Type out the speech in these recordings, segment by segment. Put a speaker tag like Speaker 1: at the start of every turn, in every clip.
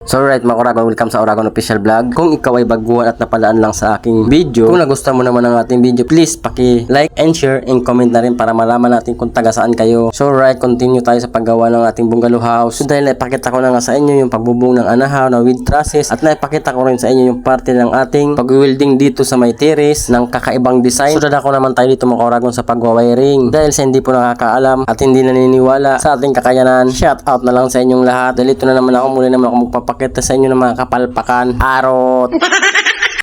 Speaker 1: So right mga Oragon, welcome sa Oragon Official Vlog. Kung ikaw ay baguhan at napalaan lang sa aking video, kung nagustuhan mo naman ang ating video, please paki-like and share and comment na rin para malaman natin kung taga saan kayo. So right, continue tayo sa paggawa ng ating bungalow house. So dahil naipakita ko na nga sa inyo yung pagbubong ng anahaw na with trusses at naipakita ko rin sa inyo yung parte ng ating pag-welding dito sa may terrace ng kakaibang design. So dadako naman tayo dito mga Oragon sa pag-wiring. Dahil sa hindi po nakakaalam at hindi naniniwala sa ating kakayanan, shout out na lang sa inyong lahat. Dahil ito na naman ako, muli naman ako magpapakita sa inyo ng mga kapalpakan, arot.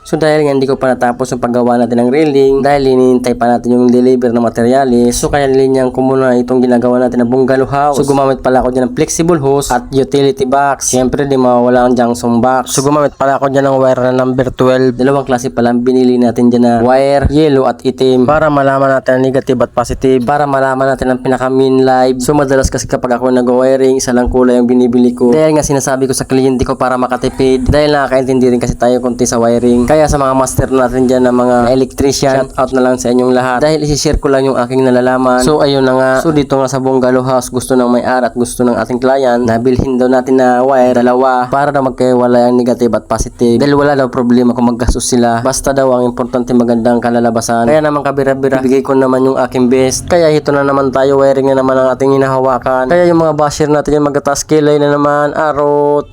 Speaker 1: So dahil nga hindi ko pa natapos yung paggawa natin ng railing, dahil hinihintay pa natin yung deliver na materialis, so kaya nilinyang ko muna itong ginagawa natin na bungalow house. So gumamit pala ako dyan ng flexible hose at utility box. Siyempre di mawawala ang junction box. So gumamit pala ako dyan ng wire na number 12. Dalawang klase pala ang binili natin dyan na wire, yellow at itim, para malaman natin ang negative at positive, para malaman natin ang pinaka mean live. So madalas kasi kapag ako nag-wiring, isa lang kulay ang binibili ko. Dahil nga sinasabi ko sa kliyente ko para makatipid, dahil nakakaintindi rin kasi tayo konti sa wiring. Kaya sa mga master natin dyan na mga electrician, shout out na lang sa inyong lahat. Dahil isi-share ko lang yung aking nalalaman. So ayun na nga. So dito nga sa bungalow house, gusto ng may-ari at gusto ng ating client na bilhin daw natin na wire, dalawa, para na magkaiwala ang negative at positive. Dahil wala daw problema kung maggastos sila. Basta daw ang importante magandang kalalabasan. Kaya naman kabira-bira, bigay ko naman yung aking best. Kaya ito na naman tayo, wiring na naman ang ating hinahawakan. Kaya yung mga basher natin yung magtaas kilay na naman, arot.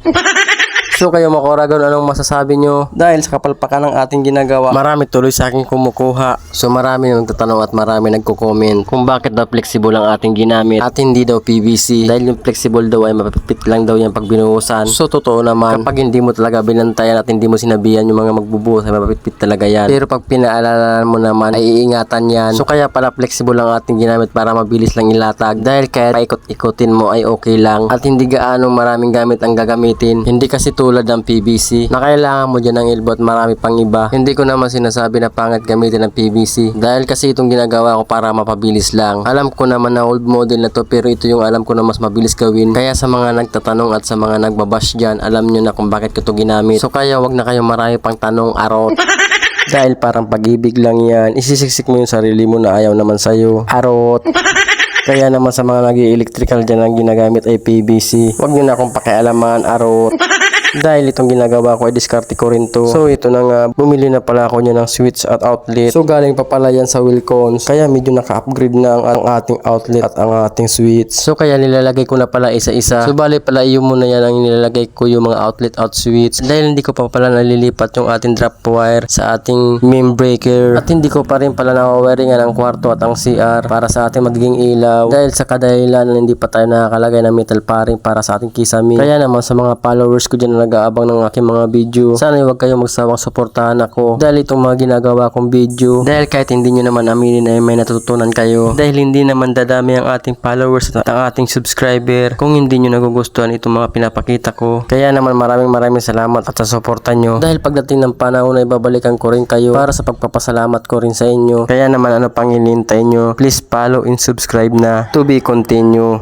Speaker 1: So kayo mga Oragon, anong masasabi nyo? Dahil sa kapalpakan ng ating ginagawa, marami tuloy sa akin kumukuha. So marami nagtatanong at marami nagko-comment kung bakit daw flexible ang ating ginamit at hindi daw PVC. Dahil yung flexible daw ay mapipit lang daw yan pag binuhusan. So totoo naman, kapag hindi mo talaga binantayan at hindi mo sinabihan yung mga magbubuhos ay mapipit talaga yan. Pero pag pinaalala mo naman ay iingatan yan. So kaya pala flexible ang ating ginamit para mabilis lang ilatag. Dahil kahit paikot-ikotin mo ay okay lang at hindi gaano maraming gamit ang gagamitin. Hindi kasi tulad ng PVC na kailangan mo dyan ng elbow at marami pang iba. Hindi ko naman sinasabi na pangit gamitin ng PVC dahil kasi itong ginagawa ko para mapabilis lang. Alam ko naman na old model na to, pero ito yung alam ko na mas mabilis gawin. Kaya sa mga nagtatanong at sa mga nagbabash dyan, alam nyo na kung bakit ko to ginamit. So kaya wag na kayong marami pang tanong, arot. Dahil parang pag-ibig lang yan, isisiksik mo yung sarili mo na ayaw naman sa'yo, arot. Kaya naman sa mga nag-electrical dyan ang ginagamit ay PVC, wag nyo na akong pakialaman, arot. Dahil itong ginagawa ko ay diskarte ko rin to. So ito na nga, bumili na pala ako niya ng switch at outlet. So galing pa pala yan sa Wilcons. Kaya medyo naka-upgrade na ang ating outlet at ang ating switch. So kaya nilalagay ko na pala isa-isa. So bali pala iyo muna yan ang nilalagay ko yung mga outlet out switch. Dahil hindi ko pa pala nalilipat yung ating drop wire sa ating main breaker. At hindi ko pa rin pala nawawiringan ang kwarto at ang CR para sa ating magiging ilaw. Dahil sa kadahilanan hindi pa tayo nakakalagay ng metal paring para sa ating kisame. Kaya naman sa mga followers ko dyan nag-aabang ng aking mga video, sana huwag kayong magsawang suportahan ako dahil itong mga ginagawa kong video, dahil kahit hindi nyo naman aminin ay may natutunan kayo, dahil hindi naman dadami ang ating followers at ang ating subscriber kung hindi nyo nagugustuhan itong mga pinapakita ko. Kaya naman maraming salamat at sa suporta nyo, dahil pagdating ng panahon ay babalikan ko rin kayo para sa pagpapasalamat ko rin sa inyo. Kaya naman ano pang hinihintay nyo, please follow and subscribe na. To be continue.